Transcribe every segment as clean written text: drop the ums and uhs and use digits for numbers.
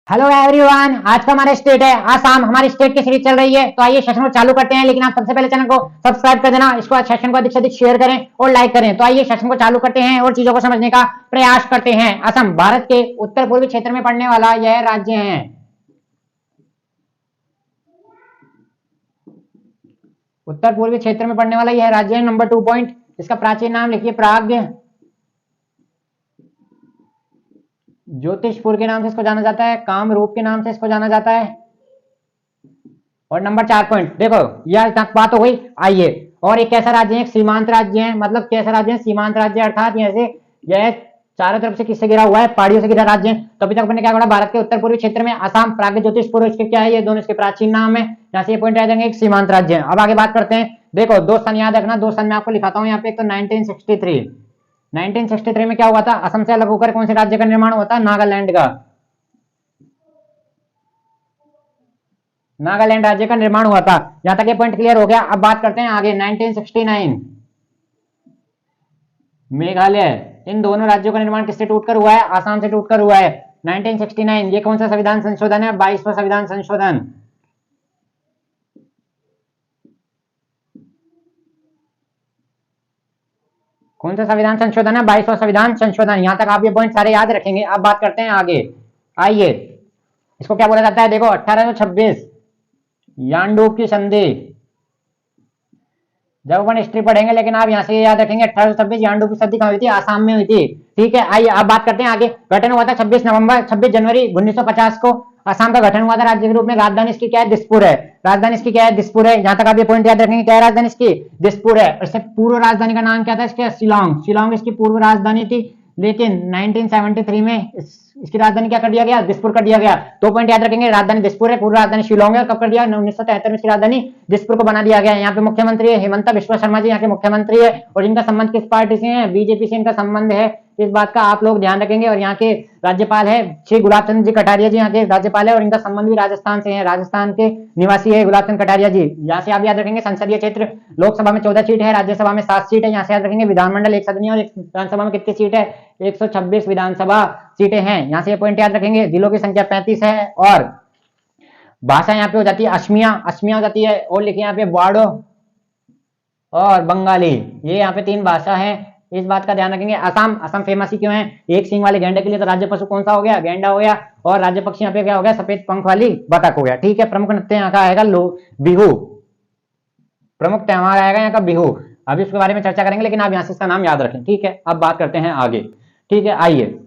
Hello everyone, आज का हमारा स्टेट है आसाम। हमारी स्टेट की सीरीज चल रही है, तो आइए सेशन को चालू करते हैं। लेकिन आप सबसे पहले चैनल को सब्सक्राइब कर देना, इसको सेशन को अधिक से अधिक शेयर करें और लाइक करें। तो आइए सेशन को चालू करते हैं और चीजों को समझने का प्रयास करते हैं। असम भारत के उत्तर पूर्वी क्षेत्र में पड़ने वाला यह राज्य है। उत्तर पूर्वी क्षेत्र में पड़ने वाला यह राज्य है। नंबर 2 पॉइंट, इसका प्राचीन नाम लिखिए प्राग्ञ ज्योतिषपुर के नाम से इसको जाना जाता है, कामरूप के नाम से इसको जाना जाता है। और नंबर 4 पॉइंट, देखो यह तक बात हो गई। आइए, और एक कैसा राज्य है, एक सीमांत राज्य है। मतलब कैसा राज्य है, सीमांत राज्य, अर्थात जैसे यह चारों तरफ से किससे घिरा हुआ है, पहाड़ियों से घिरा राज्य है। तो अभी तक मैंने क्या कहा, भारत के उत्तर पूर्वी क्षेत्र में आसाम, प्राग्ञ ज्योतिषपुर, इसके क्या है, ये दोनों इसके प्राचीन नाम है। यहाँ से ये पॉइंट आ जाएंगे, एक सीमांत राज्य है। अब आगे बात करते हैं। देखो दो सन याद रखना, दो सन मैं आपको लिखाता हूँ यहाँ पे। एक तो 1963 में क्या हुआ था, असम से अलग होकर कौन से राज्य का निर्माण हुआ था, नागालैंड का। नागालैंड राज्य का निर्माण हुआ था। यहां तक ये पॉइंट क्लियर हो गया। अब बात करते हैं आगे। 1969 मेघालय, इन दोनों राज्यों का निर्माण किससे टूटकर हुआ है, आसाम से टूटकर हुआ है। 1969 ये कौन सा संविधान संशोधन है, 22वां संविधान संशोधन। कौन सा संविधान संशोधन है, 22वां संविधान संशोधन। यहां तक आप ये पॉइंट सारे याद रखेंगे। अब बात करते हैं आगे। आइए, इसको क्या बोला जाता है, देखो 1826 यानडूब की संधि। जब अपन हिस्ट्री पढ़ेंगे, लेकिन आप यहाँ से याद रखेंगे 1826 यानडूब की संधि कहाँ हुई थी, आसाम में हुई थी। ठीक है, आइए अब बात करते हैं आगे। गठन हुआ था 26 जनवरी 1950 को। आसाम का गठन हुआ था राज्य के रूप में। राजधानी इसकी क्या है, दिसपुर है। राजधानी इसकी क्या है, दिसपुर है। यहाँ तक आप ये पॉइंट याद रखेंगे, क्या है राजधानी इसकी, दिसपुर है। इससे पूर्व राजधानी का नाम क्या था इसके, शिलोंग। शिलोंग इसकी पूर्व राजधानी थी। लेकिन 1973 में इसकी राजधानी क्या कर दिया गया, दिसपुर कर दिया गया। 2 पॉइंट याद रखेंगे, राजधानी दिसपुर है, पूर्व राजधानी शिलोंग है। कब कर दिया, 1973 में इसकी राजधानी दिसपुर को बना दिया गया। यहाँ पे मुख्यमंत्री है हिमंता बिश्वा शर्मा जी, यहाँ के मुख्यमंत्री है। और इनका संबंध किस पार्टी से है, बीजेपी से इनका संबंध है। इस बात का आप लोग ध्यान रखेंगे। और यहाँ के राज्यपाल है श्री गुलाब चंद जी कटारिया जी, यहाँ के राज्यपाल है। और इनका संबंध भी राजस्थान से है, राजस्थान के निवासी है गुलाब चंद कटारिया जी। यहाँ से आप याद रखेंगे संसदीय क्षेत्र, लोकसभा में 14 सीट है, राज्यसभा में 7 सीट है। यहाँ से याद रखेंगे विधानमंडल एक सदनीय और विधानसभा में कितनी सीट है, 126 विधानसभा सीटें हैं। यहाँ से ये पॉइंट याद रखेंगे। जिलों की संख्या 35 है। और भाषा यहाँ पे हो जाती है असमिया, असमिया हो जाती है। और लिखिए यहाँ पे बोडो और बंगाली, ये यहाँ पे 3 भाषा है। इस बात का ध्यान रखेंगे। असम, असम फेमस ही क्यों है, एक सींग वाले गेंडे के लिए तो राज्य पशु कौन सा हो गया, गेंडा हो गया। और राज्य पक्षी यहाँ पे क्या हो गया, सफेद पंख वाली बतख हो गया। ठीक है, प्रमुख नृत्य यहाँ का आएगा बिहू, प्रमुख त्योहार आएगा यहाँ का बिहू। अभी उसके बारे में चर्चा करेंगे, लेकिन आप यहाँ से इसका नाम याद रखें। ठीक है, अब बात करते हैं आगे। ठीक है, आइए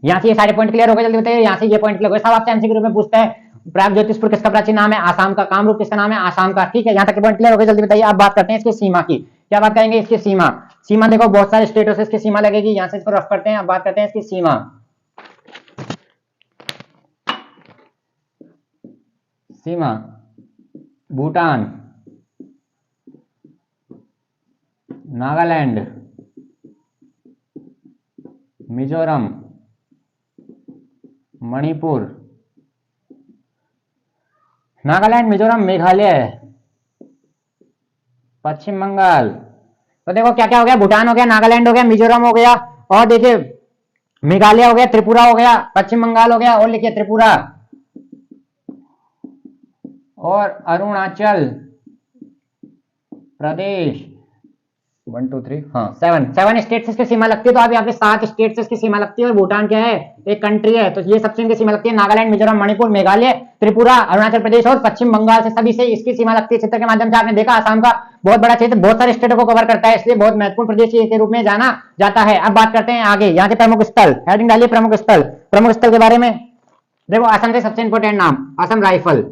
यहाँ से ये सारे पॉइंट क्लियर हो गए, जल्दी बताइए। यहाँ से ये पॉइंट क्लियर हो गए। सब आपसे एमसीक्यू में पूछता है, प्राग ज्योतिषपुर किसका प्राचीन नाम है, आसाम का। कामरूप किसका नाम है, आसाम का। ठीक है, यहाँ तक के पॉइंट क्लियर हो गए, जल्दी बताइए। अब बात करते हैं इसकी सीमा की। क्या बात करेंगे, इसकी सीमा। सीमा देखो बहुत सारे स्टेटों से इसकी सीमा लगेगी, यहाँ से इसको रफ करते हैं। अब बात करते हैं इसकी सीमा। सीमा, भूटान, नागालैंड, मिजोरम, मणिपुर, नागालैंड, मिजोरम, मेघालय, पश्चिम बंगाल। तो देखो क्या क्या हो गया, भूटान हो गया, नागालैंड हो गया, मिजोरम हो गया, और देखिए मेघालय हो गया, त्रिपुरा हो गया, पश्चिम बंगाल हो गया, और लिखिए त्रिपुरा, और अरुणाचल प्रदेश। 1 2 3 हाँ 7 स्टेट से इसकी सीमा लगती है। तो आप यहाँ पे 7 स्टेट से इसकी सीमा लगती है। और भूटान क्या है, एक कंट्री है। तो ये सबसे इनकी सीमा लगती है, नागालैंड, मिजोरम, मणिपुर, मेघालय, त्रिपुरा, अरुणाचल प्रदेश और पश्चिम बंगाल से, सभी से इसकी सीमा लगती है। चित्र के माध्यम से आपने देखा, आसाम का बहुत बड़ा क्षेत्र बहुत सारे स्टेटों को कवर करता है, इसलिए बहुत महत्वपूर्ण प्रदेश के रूप में जाना जाता है। अब बात करते हैं आगे। यहाँ के प्रमुख स्थल, हेडिंग डालिए प्रमुख स्थल। प्रमुख स्थल के बारे में देखो, असम के सबसे इंपोर्टेंट नाम, असम राइफल।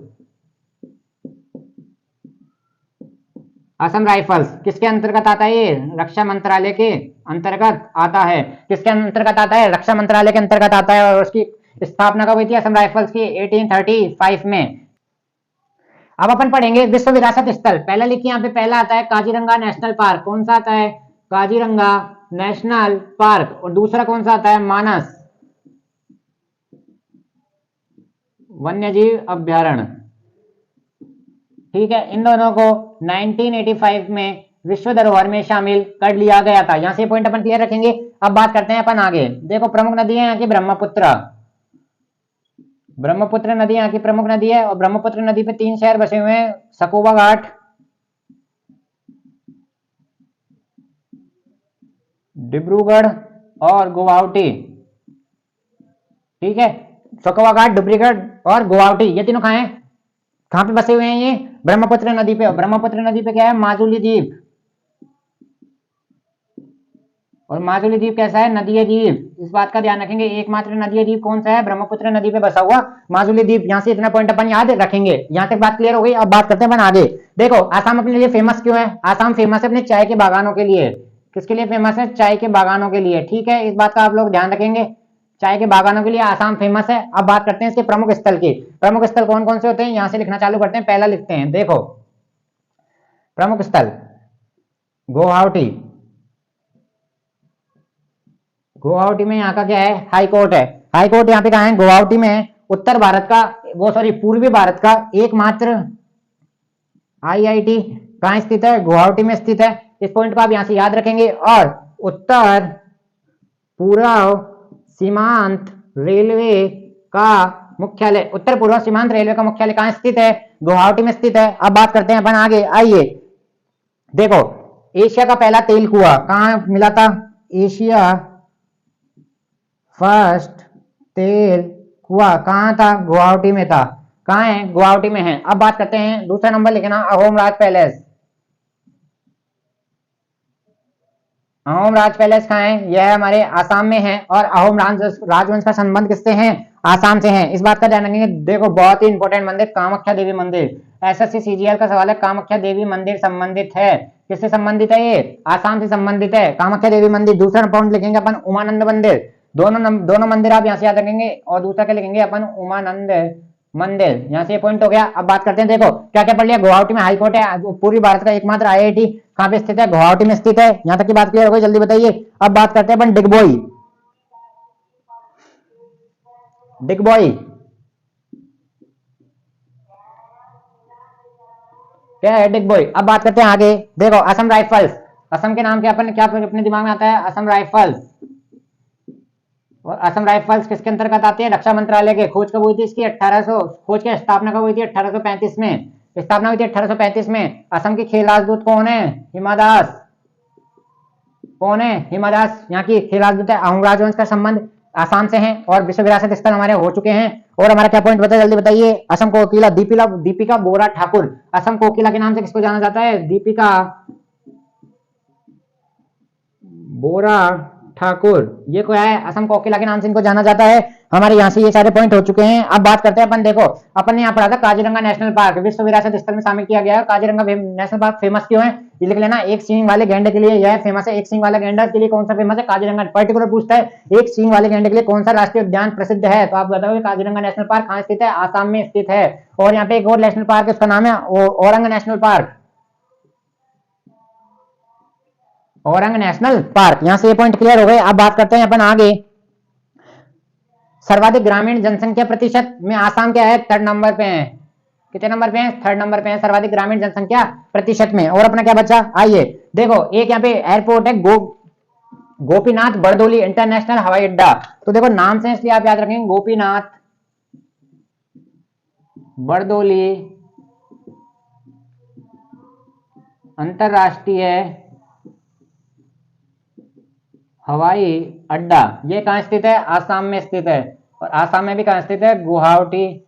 असम राइफल्स किसके अंतर्गत आता है, ये रक्षा मंत्रालय के अंतर्गत आता है। किसके अंतर्गत आता है, रक्षा मंत्रालय के अंतर्गत आता है। और उसकी स्थापना कब हुई थी असम राइफल्स की, 1835 में। अब अपन पढ़ेंगे विश्व विरासत स्थल। पहला लिखिए, यहाँ पे पहला आता है काजीरंगा नेशनल पार्क। कौन सा आता है, काजीरंगा नेशनल पार्क। और दूसरा कौन सा आता है, मानस वन्यजीव अभ्यारण्य। ठीक है, इन दोनों को 1985 में विश्व धरोहर में शामिल कर लिया गया था। यहां से पॉइंट अपन क्लियर रखेंगे। अब बात करते हैं अपन आगे। देखो प्रमुख नदी है यहाँ की, ब्रह्मपुत्र, ब्रह्मपुत्र नदी यहाँ की प्रमुख नदी है और ब्रह्मपुत्र नदी पे 3 शहर बसे हुए हैं, सकोवा घाट, डिब्रूगढ़ और गुवाहाटी। ठीक है, सकोवा घाट, डिब्रूगढ़ और गुवाहाटी, ये तीनों कहाँ पे बसे हुए हैं? ये ब्रह्मपुत्र नदी पे। ब्रह्मपुत्र नदी पे क्या है? माजुली द्वीप। और माजुली द्वीप कैसा है? नदीय द्वीप। इस बात का ध्यान रखेंगे, एकमात्र नदीय द्वीप कौन सा है? ब्रह्मपुत्र नदी पे बसा हुआ माजुली द्वीप। यहाँ से इतना पॉइंट अपन याद रखेंगे। यहाँ तक बात क्लियर हो गई। अब बात करते हैं अपन आगे। देखो आसाम अपने लिए फेमस क्यों है? आसाम फेमस है अपने चाय के बागानों के लिए। किसके लिए फेमस है? चाय के बागानों के लिए। ठीक है, इस बात का आप लोग ध्यान रखेंगे, चाय के बागानों के लिए आसाम फेमस है। अब बात करते हैं इसके प्रमुख स्थल की। प्रमुख स्थल कौन कौन से होते हैं? यहाँ से लिखना चालू करते हैं। पहला लिखते हैं, देखो प्रमुख स्थल गुवाहाटी। गुवाहाटी में यहाँ का क्या है? हाई कोर्ट है। हाई कोर्ट यहाँ पे कहाँ है? गुवाहाटी में है। उत्तर भारत का, पूर्वी भारत का एकमात्र IIT कहाँ स्थित है? गुवाहाटी में स्थित है। इस पॉइंट को आप यहाँ से याद रखेंगे। और उत्तर पूर्व सीमांत रेलवे का मुख्यालय, उत्तर पूर्व सीमांत रेलवे का मुख्यालय कहाँ स्थित है? गुवाहाटी में स्थित है। अब बात करते हैं अपन आगे, आइए देखो एशिया का पहला तेल कुआं कहाँ मिला था? एशिया फर्स्ट तेल कुआं कहाँ था? गुवाहाटी में था। कहाँ है? गुवाहाटी में है। अब बात करते हैं, दूसरा नंबर लिखना, अहोम राज पैलेस। अहोम राज पैलेस कहाँ है? यह हमारे आसाम में है। और अहोम राजवंश का संबंध किससे है? आसाम से है। इस बात का ध्यान रखेंगे। देखो बहुत ही इंपॉर्टेंट मंदिर, कामाख्या देवी मंदिर। SSC CGL का सवाल है, कामाख्या देवी मंदिर संबंधित है। किससे संबंधित है? ये आसाम से संबंधित है, कामाख्या देवी मंदिर। दूसरा पॉइंट लिखेंगे अपन उमानंद मंदिर। दोनों मंदिर आप यहाँ से याद रखेंगे। और दूसरा क्या लिखेंगे अपन? उमानंद मंदिर। यहाँ से ये पॉइंट हो गया। अब बात करते हैं, देखो क्या क्या पढ़ लिया। गुवाहाटी में हाईकोर्ट है, पूर्वी भारत का एकमात्र IIT कहाँ पे स्थित है? गुवाहाटी में स्थित है। यहाँ तक की बात क्लियर हो गई? जल्दी बताइए। अब बात करते हैं अपन डिगबोई। डिगबोई क्या है? डिगबोई। अब बात करते हैं आगे, देखो असम राइफल्स। असम के नाम क्या अपने दिमाग में आता है? असम राइफल्स। और असम राइफल्स किसके अंतर्गत आती है? रक्षा मंत्रालय के। खोज कब हुई थी इसकी? 1800। खोज की स्थापना कब हुई थी? 1835 में। स्थापना हुई थी 1835 में। असम की खेल राजदूत कौन है? हिमा दास। कौन है? हिमा दास यहाँ की खेल राजदूत है। अहोम राजवंश का संबंध आसाम से है। और विश्व विरासत स्थल हमारे हो चुके हैं। और हमारा क्या पॉइंट बता, जल्दी बताइए। असम कोकिला, दीपिका बोरा ठाकुर। असम कोकिला के नाम से किसको जाना जाता है? दीपिका बोरा ठाकुर। ये क्या है? असम कोकिला के नाम से इनको जाना जाता है। हमारे यहाँ से ये सारे पॉइंट हो चुके हैं। अब बात करते हैं अपन, देखो अपन ने यहाँ पढ़ा था काजीरंगा नेशनल पार्क विश्व विरासत स्थल में शामिल किया गया है। काजीरंगा नेशनल पार्क फेमस क्यों है? ये लिख लेना, एक सींग वाले गैंडे के लिए यह फेमस है। एक सींग वाले गैंडा के लिए कौन सा फेमस है? काजीरंगा। पर्टिकुलर पूछता है एक सींग वाले गैंडे के लिए कौन सा राष्ट्रीय उद्यान प्रसिद्ध है? तो आप बताओगे काजीरंगा नेशनल पार्क कहाँ स्थित है? आसाम में स्थित है। और यहाँ पे एक और नेशनल पार्क है, उसका नाम है Orang national park. Orang national park. यहां से ये पॉइंट क्लियर हो गए। अब बात करते हैं अपन आगे, सर्वाधिक ग्रामीण जनसंख्या प्रतिशत में आसाम क्या है? 3rd नंबर पे है। कितने नंबर पे है? 3rd नंबर पे है सर्वाधिक ग्रामीण जनसंख्या प्रतिशत में। और अपना क्या बचा? आइए देखो, एक यहाँ पे एयरपोर्ट है, गोपीनाथ बरदोली इंटरनेशनल हवाई अड्डा। तो देखो नाम से इसलिए आप याद रखेंगे, गोपीनाथ बरदोली अंतरराष्ट्रीय हवाई अड्डा। ये कहाँ स्थित है? आसाम में स्थित है। और आसाम में भी कहाँ स्थित है? गुवाहाटी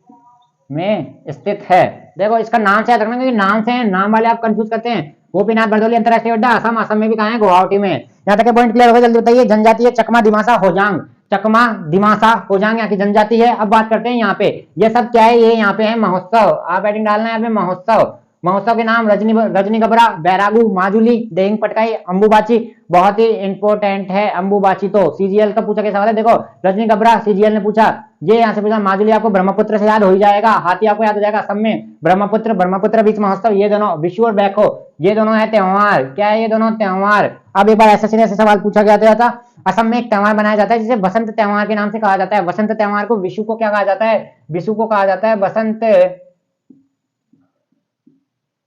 में स्थित है। देखो इसका नाम से याद रखना, क्योंकि नाम से नाम वाले आप कंफ्यूज करते हैं। गोपीनाथ बरदोली अंतरराष्ट्रीय अड्डा आसाम में भी कहाँ है? गुवाहाटी में। यहाँ तक पॉइंट क्लियर हो गया? जल्दी बताइए। जनजातीय चकमा दिमासा होजांग। चकमा दिमासा होजांग यहाँ की जनजाति है। अब बात करते हैं यहाँ पे, ये सब क्या है? ये यहाँ पे है महोत्सव। आप हेडिंग डालना है यहाँ पे महोत्सव। महोत्सव के नाम रजनी गबरा, बैरागू, माजुली, देहिंग पटकाई, अंबुबाची। बहुत ही इंपॉर्टेंट है अंबुबाची। तो CGL का पूछा गया सवाल है। देखो रजनी गबरा CGL ने पूछा, ये यहाँ से पूछा। माजुली आपको ब्रह्मपुत्र से याद हो ही जाएगा, हाथी आपको याद हो जाएगा। असम में ब्रह्मपुत्र बीच महोत्सव, ये दोनों विशु और बैको, ये दोनों है त्योहार। क्या है? ये दोनों त्योहार। अब एक बार SSC ने ऐसे सवाल पूछा गया था। असम में एक त्योहार मनाया जाता है जिसे बसंत त्योहार के नाम से कहा जाता है। बसंत त्योहार को विशु को क्या कहा जाता है? विशु को कहा जाता है बसंत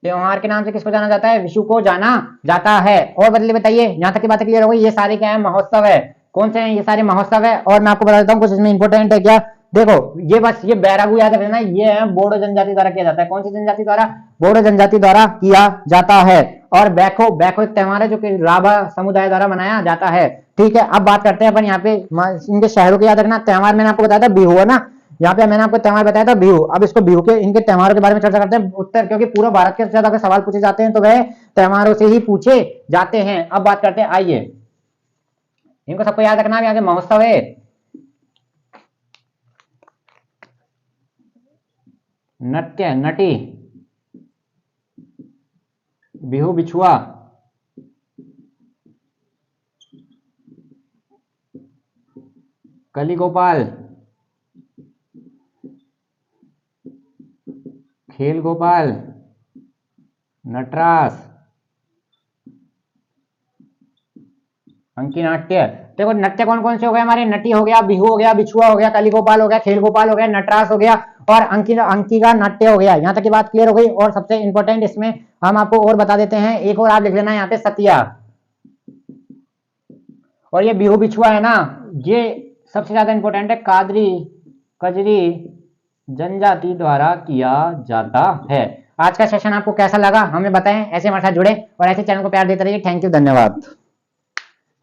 त्योहार के नाम से। किसको जाना जाता है? विशु को जाना जाता है। और बदले बताइए, यहाँ तक की बातें क्लियर हो गई। ये सारे क्या है? महोत्सव है। कौन से हैं ये सारे? महोत्सव है। और मैं आपको बता देता हूँ कुछ इसमें इंपॉर्टेंट है क्या। देखो ये बस ये बैरागू याद रखना, ये है बोडो जनजाति द्वारा किया जाता है। कौन सी जनजाति द्वारा? बोडो जनजाति द्वारा किया जाता है। और बैको, बैको एक त्योहार है जो कि राभा समुदाय द्वारा मनाया जाता है। ठीक है, अब बात करते हैं अपन यहाँ पे इनके शहरों के। याद रखना त्योहार मैंने आपको बताया था बिहू है ना, यहाँ पे मैंने आपको त्योहार बताया था बिहू। अब इसको बिहू के इनके त्योहारों के बारे में चर्चा करते हैं। उत्तर, क्योंकि पूरा भारत के ज्यादा सवाल पूछे जाते हैं तो वह त्योहारों से ही पूछे जाते हैं। अब बात करते हैं, आइए इनको सबको याद रखना। यहाँ के महोत्सव है नृत्य, नटी, बिहू बिछुआ, कली गोपाल, खेल गोपाल, नटरास, अंकी नाट्य। देखो नृत्य कौन कौन से हो गए हमारे? नटी हो गया, बिहू हो गया, बिछुआ हो गया, कली गोपाल हो गया, खेल गोपाल हो गया, नटरास हो गया और अंकी का नाट्य हो गया। यहाँ तक की बात क्लियर हो गई। और सबसे इंपॉर्टेंट इसमें हम आपको और बता देते हैं, एक और आप लिख लेना यहाँ पे, सतिया। और ये बिहू बिछुआ है ना, ये सबसे ज्यादा इंपॉर्टेंट है, कादरी कजरी जनजाति द्वारा किया जाता है। आज का सेशन आपको कैसा लगा हमें बताएं, ऐसे हमारे साथ जुड़े और ऐसे चैनल को प्यार देते रहिए। थैंक यू, धन्यवाद।